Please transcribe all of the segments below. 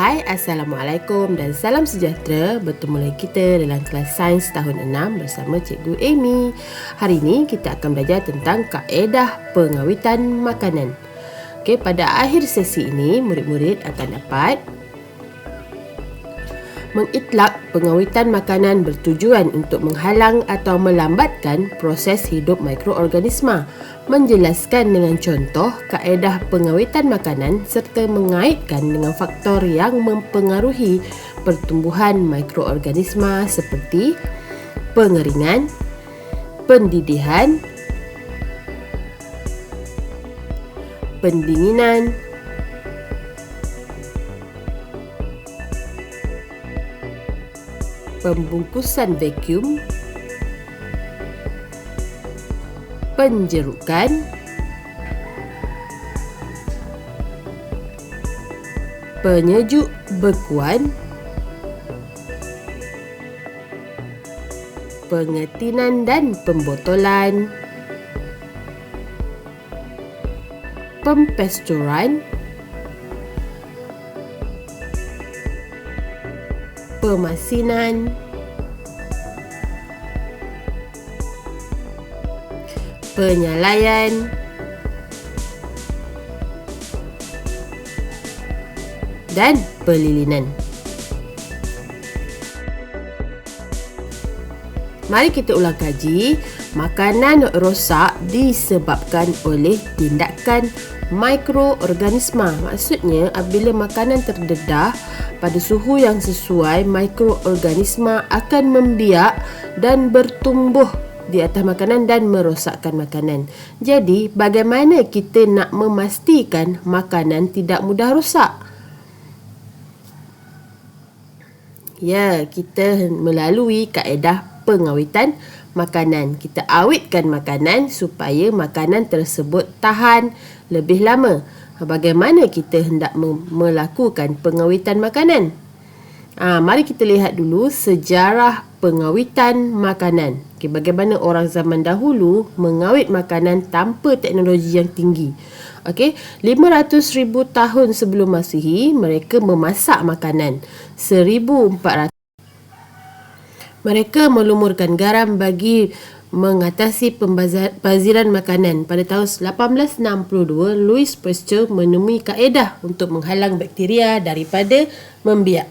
Hai, Assalamualaikum dan salam sejahtera. Bertemu lagi kita dalam kelas Sains tahun 6 bersama Cikgu Amy. Hari ini kita akan belajar tentang kaedah pengawitan makanan. Okey, pada akhir sesi ini, murid-murid akan dapat mengitlak pengawitan makanan bertujuan untuk menghalang atau melambatkan proses hidup mikroorganisma, menjelaskan dengan contoh kaedah pengawitan makanan serta mengaitkan dengan faktor yang mempengaruhi pertumbuhan mikroorganisma seperti pengeringan, pendidihan, pendinginan, pembungkusan vakum, penjerukan, penyejuk bekuan, pengetinan dan pembotolan, pempesturan, pemasinan, penyalaian, dan pelilinan. Mari kita ulang kaji. Makanan rosak disebabkan oleh tindakan mikroorganisma. Maksudnya, apabila makanan terdedah pada suhu yang sesuai, mikroorganisma akan membiak dan bertumbuh di atas makanan dan merosakkan makanan. Jadi, bagaimana kita nak memastikan makanan tidak mudah rosak? Ya, kita melalui kaedah pengawitan makanan. Kita awetkan makanan supaya makanan tersebut tahan lebih lama. Bagaimana kita hendak melakukan pengawitan makanan? Mari kita lihat dulu sejarah pengawitan makanan. Bagaimana orang zaman dahulu mengawet makanan tanpa teknologi yang tinggi. 500,000 tahun sebelum Masihi, mereka memasak makanan. 1400 mereka melumurkan garam bagi mengatasi pembaziran makanan. Pada tahun 1862, Louis Pasteur menemui kaedah untuk menghalang bakteria daripada membiak.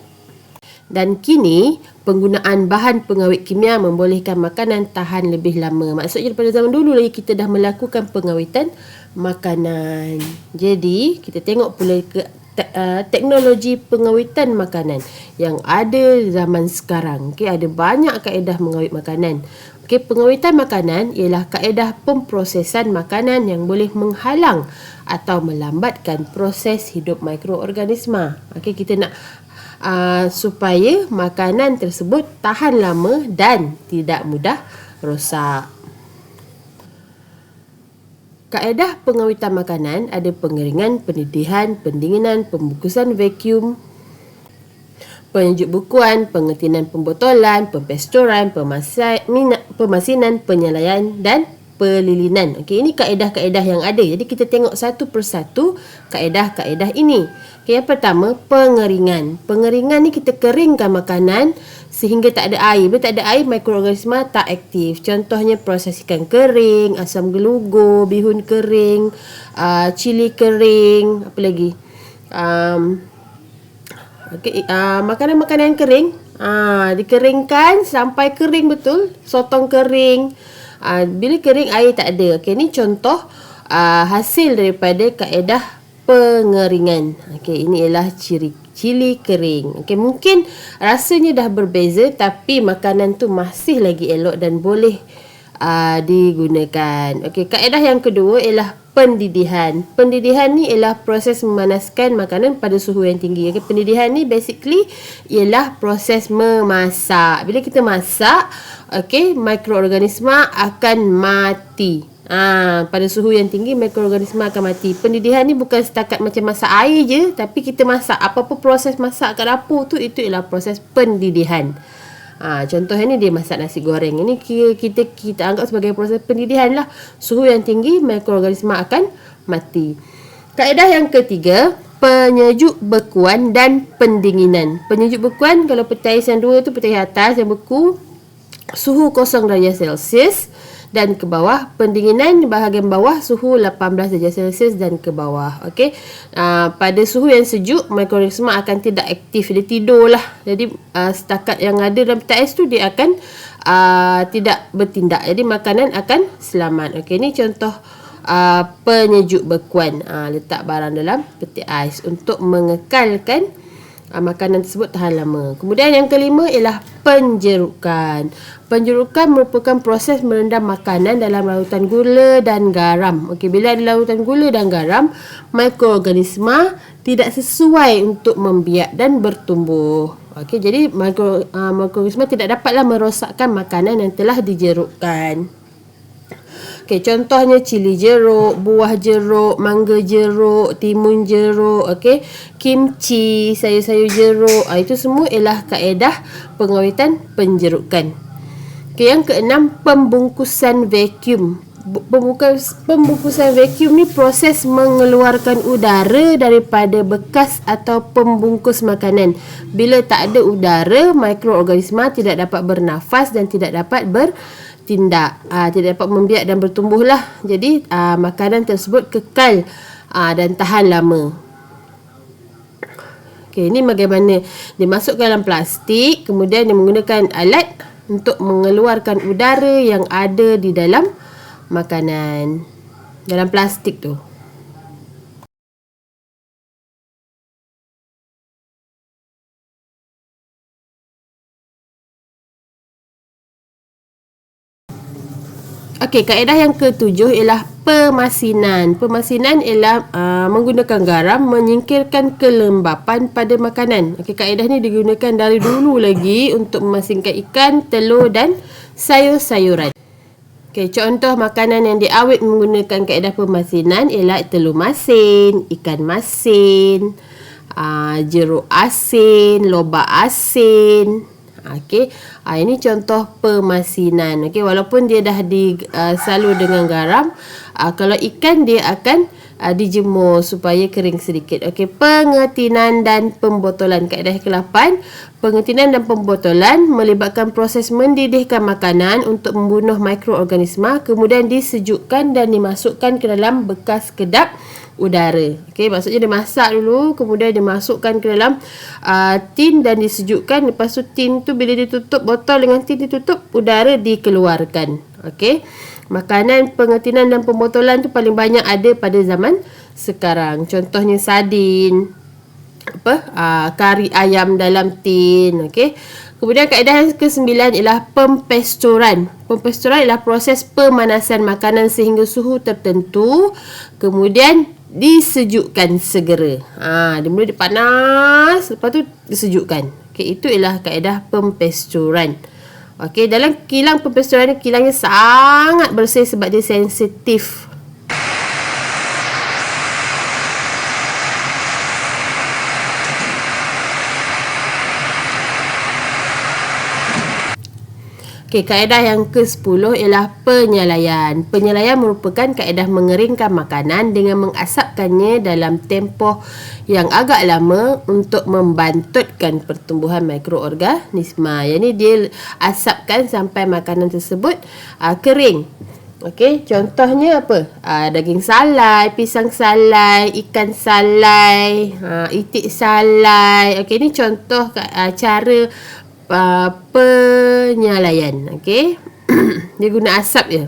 Dan kini, penggunaan bahan pengawet kimia membolehkan makanan tahan lebih lama. Maksudnya pada zaman dulu lagi kita dah melakukan pengawitan makanan. Jadi, kita tengok pula teknologi pengawitan makanan yang ada zaman sekarang. Ada banyak kaedah mengawet makanan. Pengawitan makanan ialah kaedah pemprosesan makanan yang boleh menghalang atau melambatkan proses hidup mikroorganisma. Kita nak supaya makanan tersebut tahan lama dan tidak mudah rosak. Kaedah pengawitan makanan ada pengeringan, pendedihan, pendinginan, pembungkusan vakum, penyejuk bekuan, pengetinan pembotolan, pempesturan, pemasinan, penyalaian dan pelilinan. Ini kaedah-kaedah yang ada. Jadi kita tengok satu persatu kaedah-kaedah ini. Yang pertama, pengeringan. Pengeringan ni kita keringkan makanan sehingga tak ada air. Bila tak ada air, mikroorganisma tak aktif. Contohnya proses ikan kering, asam gelugur, bihun kering, cili kering, apa lagi? Makanan-makanan kering, dikeringkan sampai kering betul. Sotong kering. Bila kering, air tak ada. Ini contoh hasil daripada kaedah pengeringan. Ini ialah cili kering. Mungkin rasanya dah berbeza tapi makanan tu masih lagi elok dan boleh digunakan. Kaedah yang kedua ialah pendidihan. Pendidihan ni ialah proses memanaskan makanan pada suhu yang tinggi. Pendidihan ni basically ialah proses memasak. Bila kita masak, mikroorganisma akan mati. Pada suhu yang tinggi, mikroorganisma akan mati. Pendidihan ni bukan setakat macam masak air je, tapi kita masak. Apa-apa proses masak kat dapur tu, itu ialah proses pendidihan. Contohnya ni dia masak nasi goreng. Ini kita anggap sebagai proses pendidihan lah. Suhu yang tinggi, mikroorganisma akan mati. Kaedah yang ketiga, penyejuk bekuan dan pendinginan. Penyejuk bekuan, kalau peti ais yang 2 tu peti ais atas yang beku, suhu 0 darjah Celsius dan ke bawah. Pendinginan bahagian bawah, suhu 18 darjah Celsius dan ke bawah. Okey. Pada suhu yang sejuk, mikroorganisma akan tidak aktif, dia tidur lah. Jadi setakat yang ada dalam peti ais tu dia akan tidak bertindak. Jadi makanan akan selamat. Okey, ni contoh penyejuk bekuan. Letak barang dalam peti ais untuk mengekalkan makanan tersebut tahan lama. Kemudian yang kelima ialah penjerukan. Penjerukan merupakan proses merendam makanan dalam larutan gula dan garam. Okey, bila ada larutan gula dan garam, mikroorganisma tidak sesuai untuk membiak dan bertumbuh. Okey, jadi mikroorganisma tidak dapatlah merosakkan makanan yang telah dijerukkan. Okey, contohnya cili jeruk, buah jeruk, mangga jeruk, timun jeruk, okey, kimchi, sayur-sayur jeruk. Itu semua ialah kaedah pengawetan penjerukan. Okey, yang keenam, pembungkusan vacuum. Pembungkusan vacuum ni proses mengeluarkan udara daripada bekas atau pembungkus makanan. Bila tak ada udara, mikroorganisma tidak dapat bernafas dan tidak dapat bertindak, tidak dapat membiak dan bertumbuhlah. Jadi makanan tersebut kekal dan tahan lama. Okey, ini bagaimana dia masukkan dalam plastik, kemudian dia menggunakan alat untuk mengeluarkan udara yang ada di dalam makanan, dalam plastik tu. Okey, kaedah yang ketujuh ialah pemasinan. Pemasinan ialah menggunakan garam menyingkirkan kelembapan pada makanan. Okey, kaedah ni digunakan dari dulu lagi untuk memasinkan ikan, telur dan sayur-sayuran. Okey, contoh makanan yang diawet menggunakan kaedah pemasinan ialah telur masin, ikan masin, jeruk asin, lobak asin. Okey, ini contoh pemasinan. Okey, walaupun dia dah disalur dengan garam, kalau ikan dia akan dijemur supaya kering sedikit. Okey, pengetinan dan pembotolan. Kaedah ke-8, pengetinan dan pembotolan melibatkan proses mendidihkan makanan untuk membunuh mikroorganisma, kemudian disejukkan dan dimasukkan ke dalam bekas kedap udara. Okey, maksudnya dia masak dulu, kemudian dia masukkan ke dalam tin dan disejukkan. Lepas tu tin tu bila ditutup, botol dengan tin ditutup, udara dikeluarkan. Okey, makanan pengetinan dan pembotolan tu paling banyak ada pada zaman sekarang. Contohnya sardin, kari ayam dalam tin. Okey. Kemudian kaedah yang ke-9 ialah pempestoran. Pempestoran ialah proses pemanasan makanan sehingga suhu tertentu, kemudian disejukkan segera. Dia mula dia panas, lepas tu disejukkan. Okey, itu ialah kaedah pempestoran. Okey, dalam kilang pempestoran ni, kilangnya sangat bersih sebab dia sensitif. Okey, kaedah yang ke-10 ialah penyelaian. Penyelaian merupakan kaedah mengeringkan makanan dengan mengasapkannya dalam tempoh yang agak lama untuk membantutkan pertumbuhan mikroorganisma. Yang ni dia asapkan sampai makanan tersebut kering. Okey, contohnya apa? Daging salai, pisang salai, ikan salai, itik salai. Okey, ni contoh cara penyelaian. Okey. Dia guna asap je.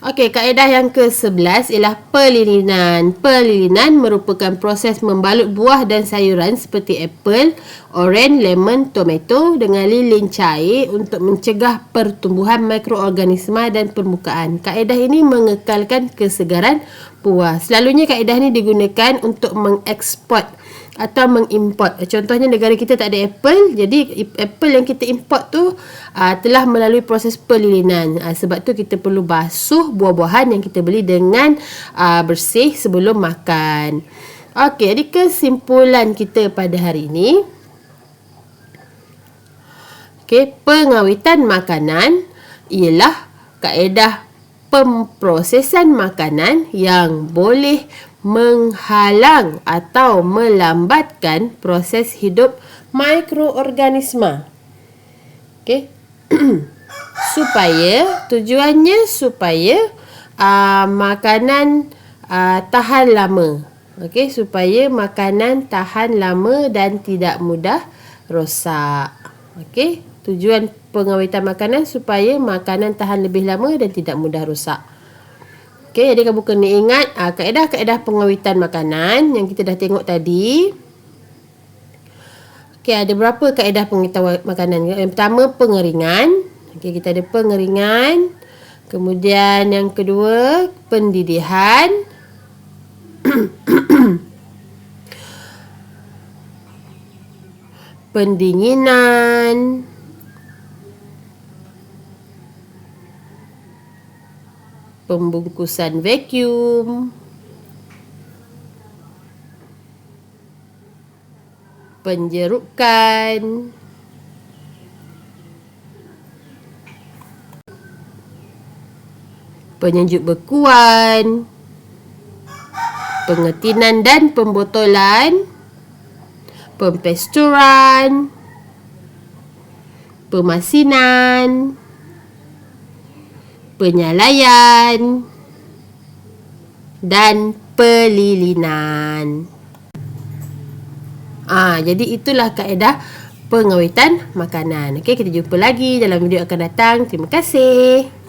Okey, kaedah yang ke-11 ialah pelilinan. Pelilinan merupakan proses membalut buah dan sayuran seperti apple, oren, lemon, tomato dengan lilin cair untuk mencegah pertumbuhan mikroorganisma dan permukaan. Kaedah ini mengekalkan kesegaran buah. Selalunya kaedah ini digunakan untuk mengeksport atau mengimport. Contohnya negara kita tak ada apple, jadi apple yang kita import tu telah melalui proses pelilinan. Sebab tu kita perlu basuh buah-buahan yang kita beli dengan bersih sebelum makan. Okey, jadi kesimpulan kita pada hari ini. Okey, pengawetan makanan ialah kaedah pemprosesan makanan yang boleh menghalang atau melambatkan proses hidup mikroorganisma. Okey. Tujuannya supaya makanan tahan lama. Okey, supaya makanan tahan lama dan tidak mudah rosak. Okey, tujuan pengawetan makanan supaya makanan tahan lebih lama dan tidak mudah rosak. Okey, jadi kamu kena ingat kaedah-kaedah pengawetan makanan yang kita dah tengok tadi. Okey, ada berapa kaedah pengawetan makanan? Yang pertama, pengeringan. Okey, kita ada pengeringan. Kemudian yang kedua, pendidihan. Pendinginan. Pembungkusan vacuum. Penjerukan. Penyejuk bekuan. Pengetinan dan pembotolan. Pempesturan. Pemasinan. Penyalaian. Dan pelilinan. Jadi itulah kaedah pengawetan makanan. Okey, kita jumpa lagi dalam video akan datang. Terima kasih.